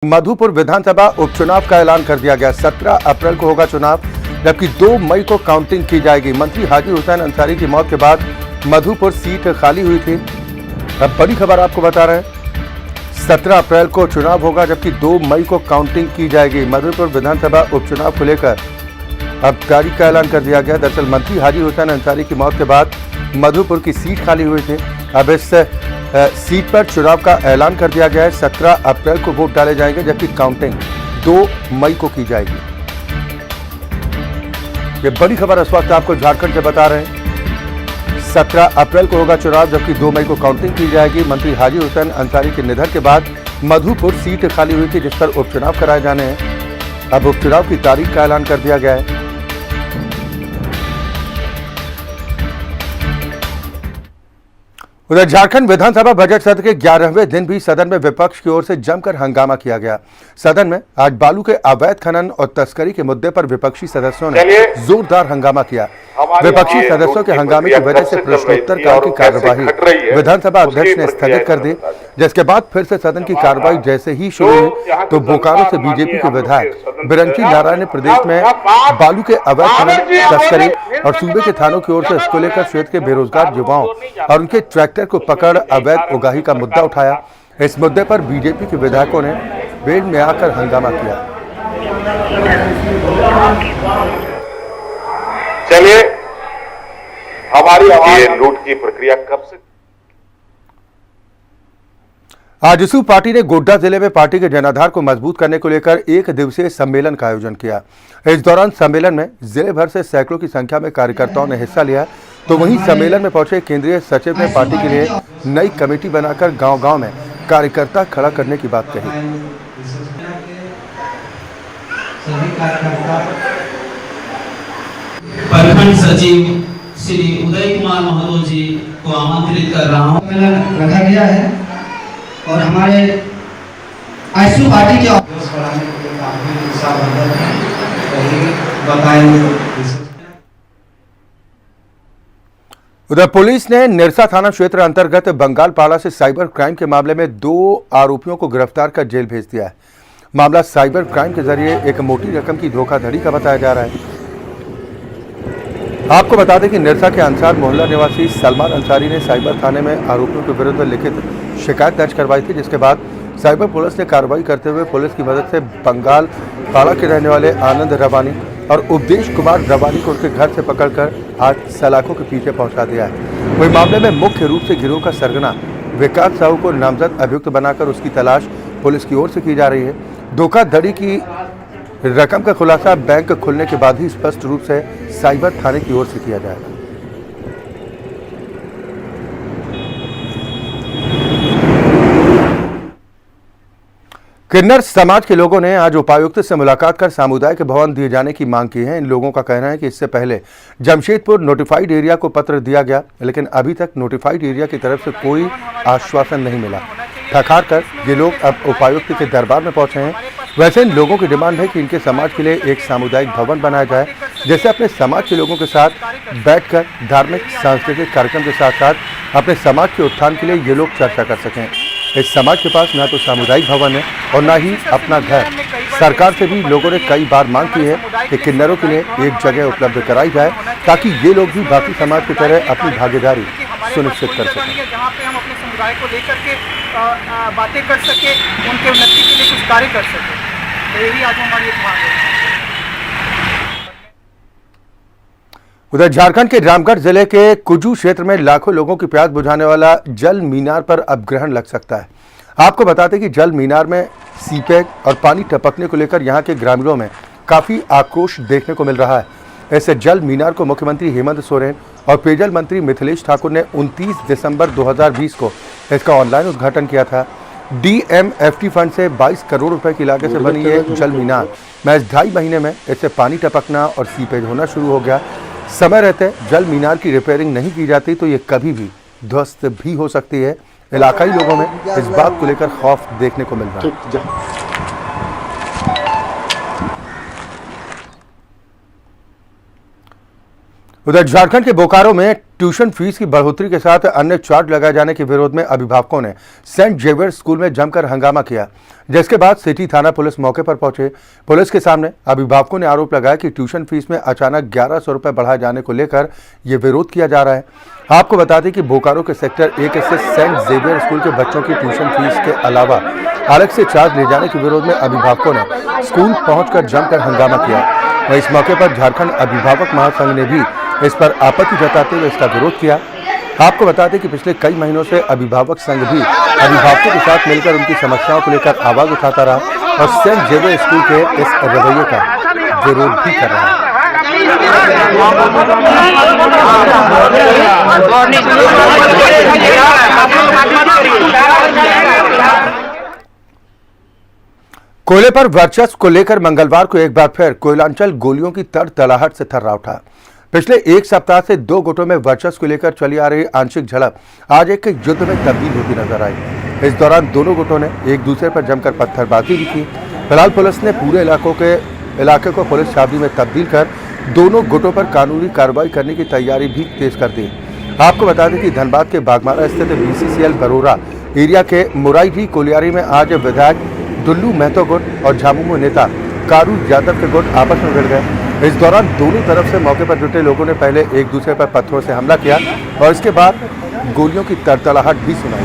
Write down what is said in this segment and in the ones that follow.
मधुपुर विधानसभा उपचुनाव का ऐलान कर दिया गया। 17 अप्रैल को होगा चुनाव, जबकि 2 मई को काउंटिंग की जाएगी। मंत्री हाजी हुसैन अंसारी की मौत के बाद मधुपुर सीट खाली हुई थी। अब बड़ी खबर आपको बता रहे हैं, 17 अप्रैल को चुनाव होगा, जबकि 2 मई को काउंटिंग की जाएगी। मधुपुर विधानसभा उपचुनाव को लेकर अब तारीख का ऐलान कर दिया गया। दरअसल मंत्री हाजी हुसैन अंसारी की मौत के बाद मधुपुर की सीट खाली हुई थी। अब इस सीट पर चुनाव का ऐलान कर दिया गया है। 17 अप्रैल को वोट डाले जाएंगे, जबकि काउंटिंग 2 मई को की जाएगी। ये बड़ी खबर इस वक्त आपको झारखंड से बता रहे हैं। 17 अप्रैल को होगा चुनाव, जबकि 2 मई को काउंटिंग की जाएगी। मंत्री हाजी हुसैन अंसारी के निधन के बाद मधुपुर सीट खाली हुई थी, जिस पर उपचुनाव कराए जाने हैं। अब उपचुनाव की तारीख का ऐलान कर दिया गया है। उधर झारखंड विधानसभा बजट सत्र के 11वें दिन भी सदन में विपक्ष की ओर से जमकर हंगामा किया गया। सदन में आज बालू के अवैध खनन और तस्करी के मुद्दे पर विपक्षी सदस्यों ने जोरदार हंगामा किया। विपक्षी सदस्यों के हंगामे की वजह से प्रश्नोत्तर काल की कार्यवाही विधानसभा अध्यक्ष ने स्थगित कर दी, जिसके बाद फिर से सदन की कार्रवाई जैसे ही शुरू हुई तो बोकारो से बीजेपी के विधायक बिरंची नारायण ने प्रदेश में बालू के अवैध खनन, तस्करी और सूबे के थानों की ओर से इसको लेकर क्षेत्र के बेरोजगार युवाओं और उनके ट्रैक्टर को पकड़ अवैध उगाही का मुद्दा उठाया। इस मुद्दे पर बीजेपी के विधायकों ने वेल में आकर हंगामा किया। चलिए, हमारी ये लूट की प्रक्रिया कब से? आजसू पार्टी ने गोड्डा जिले में पार्टी के जनाधार को मजबूत करने को लेकर 1 दिवसीय सम्मेलन का आयोजन किया। इस दौरान सम्मेलन में जिले भर से सैकड़ों की संख्या में कार्यकर्ताओं ने हिस्सा लिया। तो वहीं सम्मेलन में पहुंचे केंद्रीय सचिव ने पार्टी के लिए नई कमेटी बनाकर गांव-गांव में कार्यकर्ता खड़ा करने की बात कही। प्रखंड सचिव श्री उदय कुमार महतो जी को आमंत्रित कर रहा हूँ। सम्मेलन रखा गया है और हमारे आजसू पार्टी के उधर पुलिस ने निरसा थाना क्षेत्र अंतर्गत बंगालपाड़ा से साइबर क्राइम के मामले में 2 आरोपियों को गिरफ्तार कर जेल भेज दिया है। मामला साइबर क्राइम के जरिए एक मोटी रकम की धोखाधड़ी का बताया जा रहा है। आपको बता दें कि निरसा के अंसार मोहल्ला निवासी सलमान अंसारी ने साइबर थाने में आरोपियों के विरुद्ध लिखित शिकायत दर्ज करवाई थी, जिसके बाद साइबर पुलिस ने कार्रवाई करते हुए पुलिस की मदद से बंगालपाड़ा के रहने वाले आनंद रवानी और उपदेश कुमार रवानी को उनके घर से पकड़कर आज सलाखों के पीछे पहुंचा दिया है। वही मामले में मुख्य रूप से गिरोह का सरगना विकास साहू को नामजद अभियुक्त बनाकर उसकी तलाश पुलिस की ओर से की जा रही है। धोखाधड़ी की रकम का खुलासा बैंक खुलने के बाद ही स्पष्ट रूप से साइबर थाने की ओर से किया जाएगा। किन्नर समाज के लोगों ने आज उपायुक्त से मुलाकात कर सामुदायिक भवन दिए जाने की मांग की है। इन लोगों का कहना है कि इससे पहले जमशेदपुर नोटिफाइड एरिया को पत्र दिया गया, लेकिन अभी तक नोटिफाइड एरिया की तरफ से कोई आश्वासन नहीं मिला। थक-हार कर ये लोग अब उपायुक्त के दरबार में पहुंचे हैं। वैसे इन लोगों की डिमांड है कि इनके समाज के लिए एक सामुदायिक भवन बनाया जाए, जैसे अपने समाज के लोगों के साथ बैठकर धार्मिक सांस्कृतिक कार्यक्रम के साथ साथ अपने समाज के उत्थान के लिए ये लोग चर्चा कर सकें। इस समाज के पास ना तो सामुदायिक भवन है और ना ही अपना घर। सरकार से भी लोगों ने कई बार मांग की है कि किन्नरों के लिए एक जगह उपलब्ध कराई जाए, ताकि ये लोग भी बाकी समाज की तरह अपनी भागीदारी सुनिश्चित कर सकें। जहाँ पे हम अपने समुदाय को लेकर के बातें कर सके, उनके उन्नति के लिए कुछ कार्य कर सके। तो यही आज हमारी एक मांग है। उधर झारखंड के रामगढ़ जिले के कुजू क्षेत्र में लाखों लोगों की प्यास बुझाने वाला जल मीनार पर अब ग्रहण लग सकता है। आपको बताते कि जल मीनार में सीपेज और पानी टपकने को लेकर यहां के ग्रामीणों में काफी आक्रोश देखने को मिल रहा है। ऐसे जल मीनार को मुख्यमंत्री हेमंत सोरेन और पेयजल मंत्री मिथिलेश ठाकुर ने 29 दिसंबर 2020 को इसका ऑनलाइन उद्घाटन किया था। DMFT फंड से 22 करोड़ रुपए की लागत से बनी ये जल मीनार महज 2.5 महीने में इससे पानी टपकना और सीपेज होना शुरू हो गया। समय रहते जल मीनार की रिपेयरिंग नहीं की जाती तो ये कभी भी ध्वस्त भी हो सकती है। इलाकाई लोगों में इस बात को लेकर खौफ देखने को मिल रहा है। उधर झारखंड के बोकारो में ट्यूशन फीस की बढ़ोतरी के साथ अन्य चार्ज लगाए जाने के विरोध में अभिभावकों ने सेंट जेवियर स्कूल में जमकर हंगामा किया, जिसके बाद सिटी थाना पुलिस मौके पर पहुंचे। पुलिस के सामने अभिभावकों ने आरोप लगाया कि ट्यूशन फीस में अचानक 1100 रुपए बढ़ाए जाने को लेकर ये विरोध किया जा रहा है। आपको बता दें कि बोकारो के सेक्टर 1 स्थित सेंट जेवियर स्कूल के बच्चों की ट्यूशन फीस के अलावा अलग से चार्ज ले जाने के विरोध में अभिभावकों ने स्कूल पहुंचकर जमकर हंगामा किया। वहीं इस मौके पर झारखंड अभिभावक महासंघ ने भी इस पर आपत्ति जताते हुए इसका विरोध किया। आपको बता दें कि पिछले कई महीनों से अभिभावक संघ भी अभिभावकों के साथ मिलकर उनकी समस्याओं को लेकर आवाज उठाता रहा और सेंट जेवियर स्कूल के इस रवैये का विरोध भी कर रहा है। कोयले पर वर्चस्व को लेकर मंगलवार को एक बार फिर कोयलांचल गोलियों की तड़तड़ाहट से थर्रा उठा। पिछले एक सप्ताह से दो गुटों में वर्चस्व को लेकर चली आ रही आंशिक झड़प आज एक युद्ध में तब्दील होती नजर आई। इस दौरान दोनों गुटों ने एक दूसरे पर जमकर पत्थरबाजी भी की। फिलहाल पुलिस ने पूरे इलाके को पुलिस छावनी में तब्दील कर दोनों गुटों पर कानूनी कार्रवाई करने की तैयारी भी तेज कर दी। आपको बता दें कि धनबाद के बागमारा स्थित BCCL बरोरा एरिया के मुराई कोलियारी में आज विधायक दुल्लू महतो गुट और झामुमो नेता कारू यादव के गुट आपस में भिड़ गए। इस दौरान दोनों तरफ से मौके पर जुटे लोगों ने पहले एक दूसरे पर पत्थरों से हमला किया और इसके बाद गोलियों की तड़तड़ाहट भी सुनाई।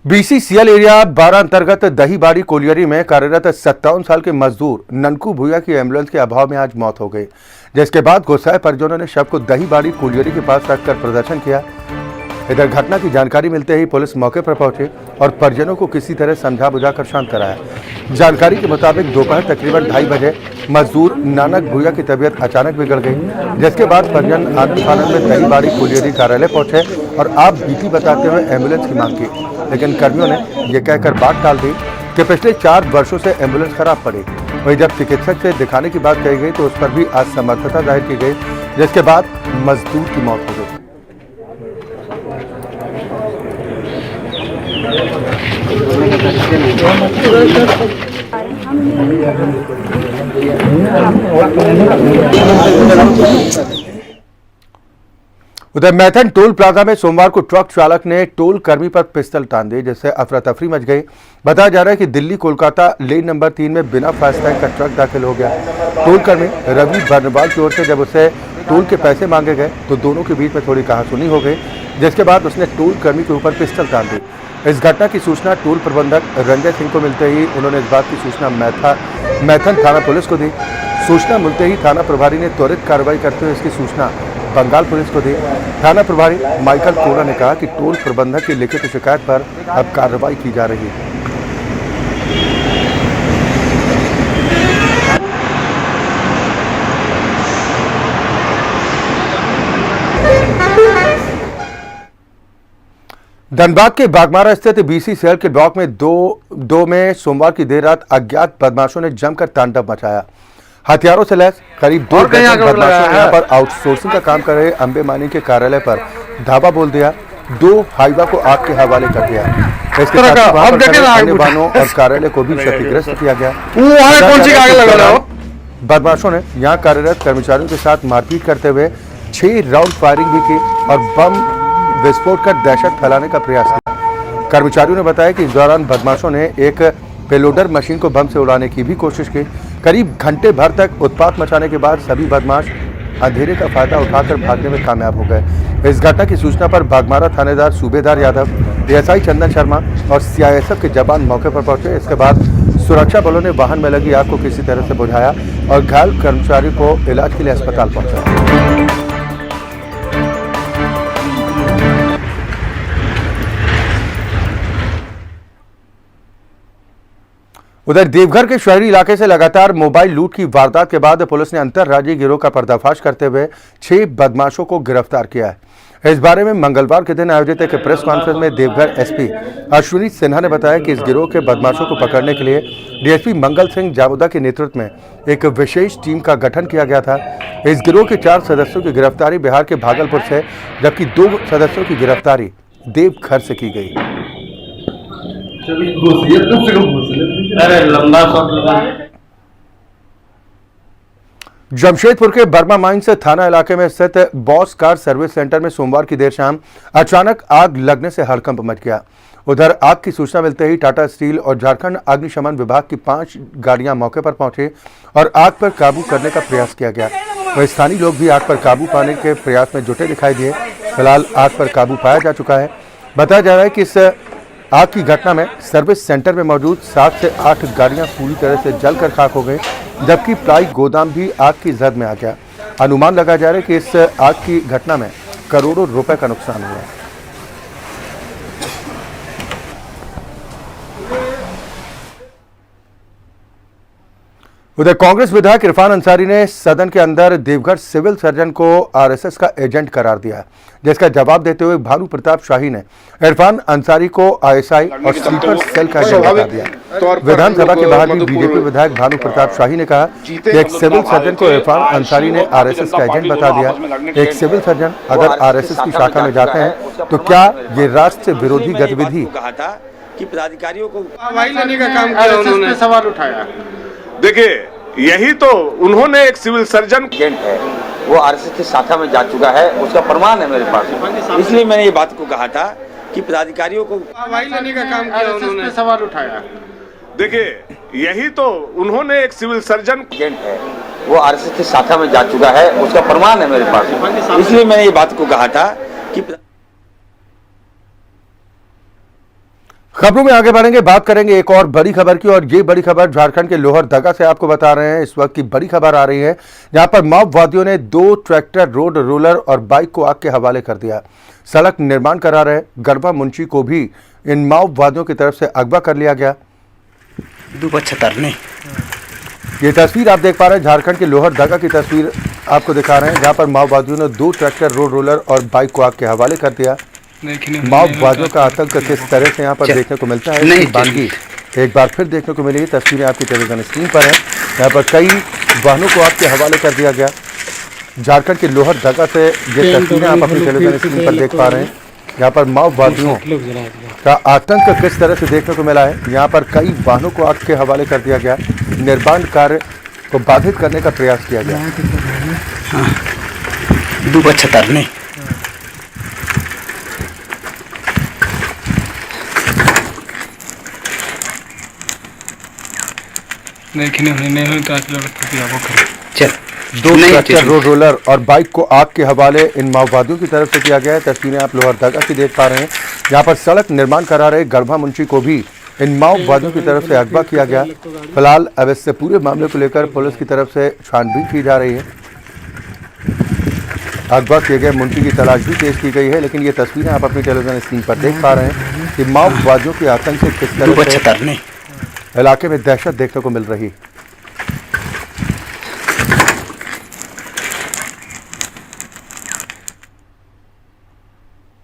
BCCL एरिया 12 अंतर्गत दहीबाड़ी कोलियरी में कार्यरत 57 साल के मजदूर ननकू भूया की एम्बुलेंस के अभाव में आज मौत हो गई, जिसके बाद गुस्साए परिजनों ने शव को दहीबाड़ी कोलियरी के पास रखकर प्रदर्शन किया। इधर घटना की जानकारी मिलते ही पुलिस मौके पर पहुंचे और परिजनों को किसी तरह समझा बुझाकर शांत कराया। जानकारी के मुताबिक दोपहर तकरीबन 2:30 बजे मजदूर नानक भूया की तबीयत अचानक बिगड़ गई, जिसके बाद परिजन आनंद में दहीबाड़ी कोलियरी कार्यालय पहुंचे और आप बीती बताते हुए एम्बुलेंस की मांग की, लेकिन कर्मियों ने यह कहकर बात टाल दी कि पिछले 4 वर्षों से एम्बुलेंस खराब पड़ी। वहीं जब चिकित्सक से दिखाने की बात कही गई तो उस पर भी असमर्थता जाहिर की गई, जिसके बाद मजदूर की मौत हो गई। उधर मैथन टोल प्लाजा में सोमवार को ट्रक चालक ने टोल कर्मी पर पिस्टल तान दी, जिससे अफरा तफरी मच गई। बताया जा रहा है कि दिल्ली कोलकाता लेन नंबर 3 में बिना फास्टैग का ट्रक दाखिल हो गया। टोल कर्मी रवि बर्नवाल की ओर से जब उसे टोल के पैसे मांगे गए तो दोनों के बीच में थोड़ी कहासुनी हो गई, जिसके बाद उसने टोल कर्मी के ऊपर पिस्टल तान दी। इस घटना की सूचना टोल प्रबंधक रंजय सिंह को मिलते ही उन्होंने इस बात की सूचना मैथन थाना पुलिस को दी। सूचना मिलते ही थाना प्रभारी ने त्वरित कार्रवाई करते हुए इसकी सूचना बंगाल पुलिस को दी। थाना प्रभारी माइकल कोरा ने कहा कि टोल प्रबंधक की लिखित शिकायत पर अब कार्रवाई की जा रही है। धनबाद के बागमारा स्थित BCCL के ब्लॉक में दो में सोमवार की देर रात अज्ञात बदमाशों ने जमकर तांडव मचाया। हथियारों से लैस करीब 2 दर्जन बदमाशों ने यहाँ पर आउटसोर्सिंग का काम कर रहे अंबे मानी के कार्यालय पर धावा बोल दिया। 2 हाईवा को आग के हवाले कर दिया। इसके साथ वाहनों और कार्यालय को भी क्षतिग्रस्त किया गया। बदमाशों ने यहाँ कार्यरत कर्मचारियों के साथ मारपीट करते हुए 6 राउंड फायरिंग भी की और बम विस्फोट कर दहशत फैलाने का प्रयास किया। कर्मचारियों ने बताया कि इस दौरान बदमाशों ने एक पेलोडर मशीन को बम से उड़ाने की भी कोशिश की। करीब घंटे भर तक उत्पात मचाने के बाद सभी बदमाश अंधेरे का फायदा उठाकर भागने में कामयाब हो गए। इस घटना की सूचना पर बागमारा थानेदार सूबेदार यादव, ASI चंदन शर्मा और CISF के जवान मौके पर पहुंचे। इसके बाद सुरक्षा बलों ने वाहन में लगी आग को किसी तरह से बुझाया और घायल कर्मचारी को इलाज के लिए अस्पताल पहुंचाया। उधर देवघर के शहरी इलाके से लगातार मोबाइल लूट की वारदात के बाद पुलिस ने अंतरराज्यीय गिरोह का पर्दाफाश करते हुए 6 बदमाशों को गिरफ्तार किया है। इस बारे में मंगलवार के दिन आयोजित एक प्रेस कॉन्फ्रेंस में देवघर SP अश्विनी सिन्हा ने बताया कि इस गिरोह के बदमाशों को पकड़ने के लिए DSP मंगल सिंह जामुदा के नेतृत्व में एक विशेष टीम का गठन किया गया था। इस गिरोह के 4 सदस्यों की गिरफ्तारी बिहार के भागलपुर से, जबकि 2 सदस्यों की गिरफ्तारी देवघर से की गई। अरे लंबा शॉट लगा। जमशेदपुर के बर्मा माइंस थाना इलाके में स्थित बॉस कार सर्विस सेंटर में सोमवार की देर शाम अचानक आग लगने से हड़कंप मच गया। उधर आग की सूचना मिलते ही टाटा स्टील और झारखंड अग्निशमन विभाग की 5 गाड़ियां मौके पर पहुंचे और आग पर काबू करने का प्रयास किया गया। वहीं स्थानीय लोग भी आग पर काबू पाने के प्रयास में जुटे दिखाई दिए। फिलहाल आग पर काबू पाया जा चुका है। बताया जा रहा है कि इस आग की घटना में सर्विस सेंटर में मौजूद 7 से 8 गाड़ियां पूरी तरह से जलकर खाक हो गई, जबकि प्लाई गोदाम भी आग की जद में आ गया। अनुमान लगाया जा रहा है कि इस आग की घटना में करोड़ों रुपए का नुकसान हुआ है। उधर कांग्रेस विधायक इरफान अंसारी ने सदन के अंदर देवघर सिविल सर्जन को आरएसएस का एजेंट करार दिया, जिसका जवाब देते हुए भानु प्रताप शाही ने इरफान अंसारी को आईएसआई और स्लीपर सेल का एजेंट बता दिया। विधानसभा के बाहर भी बीजेपी विधायक भानु प्रताप शाही ने कहा कि एक सिविल सर्जन को इरफान अंसारी ने आरएसएस का एजेंट बता दिया। एक सिविल सर्जन अगर आरएसएस की शाखा में जाते हैं तो क्या ये राष्ट्र विरोधी गतिविधि? कहा था कि पदाधिकारियों को लेने का काम किया, उन्होंने सवाल उठाया। देखिए, यही तो उन्होंने एक सिविल सर्जन एजेंट है, वो आरएसएस की शाखा में जा चुका है, उसका प्रमाण है मेरे पास। इसलिए मैंने ये बात को कहा था कि पदाधिकारियों को लेने का काम किया, उन्होंने सवाल उठाया। देखिए, यही तो उन्होंने एक सिविल सर्जन एजेंट है, वो आरएसएस की शाखा में जा चुका है, उसका प्रमाण है मेरे पास। इसलिए मैंने ये बात को कहा था कि खबरों में आगे बढ़ेंगे, बात करेंगे एक और बड़ी खबर की, और ये बड़ी खबर झारखंड के लोहरदगा से आपको बता रहे हैं। इस वक्त की बड़ी खबर आ रही है, जहां पर माओवादियों ने 2 ट्रैक्टर, रोड रोलर और बाइक को आग के हवाले कर दिया। सड़क निर्माण करा रहे गरबा मुंशी को भी इन माओवादियों की तरफ से अगवा कर लिया गया। ये तस्वीर आप देख पा रहे हैं, झारखंड के लोहरदगा की तस्वीर आपको दिखा रहे हैं, जहां पर माओवादियों ने 2 ट्रैक्टर, रोड रोलर और बाइक को आग के हवाले कर दिया। माओवादियों का आतंक किस तरह से यहाँ पर देखने को मिलता है, इसकी बानगी एक बार फिर देखने को मिली। तस्वीरें आपकी टेलीविजन स्क्रीन पर है। यहाँ पर कई वाहनों को आग के हवाले कर दिया गया। झारखंड के लोहरदगा से ये तस्वीरें आप अपनी टेलीविजन स्क्रीन पर देख पा रहे हैं। यहाँ पर माओवादियों का आतंक किस तरह से देखने को मिला है। यहाँ पर कई वाहनों को आग के हवाले कर दिया गया। निर्माण कार्य को बाधित करने का प्रयास किया गया। दो ट्रैक्टर, रोड रोलर और बाइक को आग के हवाले इन माओवादियों की तरफ से किया गया है। तस्वीरें आप लोहरदगा की देख पा रहे हैं। यहाँ पर सड़क निर्माण करा रहे गरबा मुंशी को भी इन माओवादियों की तरफ से अगवा किया गया। फिलहाल अब इससे पूरे मामले को लेकर पुलिस की तरफ से छानबीन की जा रही है। अगवा किए गए मुंशी की तलाश भी तेज की गई है, लेकिन ये तस्वीरें आप अपनी टेलीविजन स्क्रीन पर देख पा रहे हैं कि माओवादियों के आतंक से किस तरह से इलाके में दहशत देखने को मिल रही है।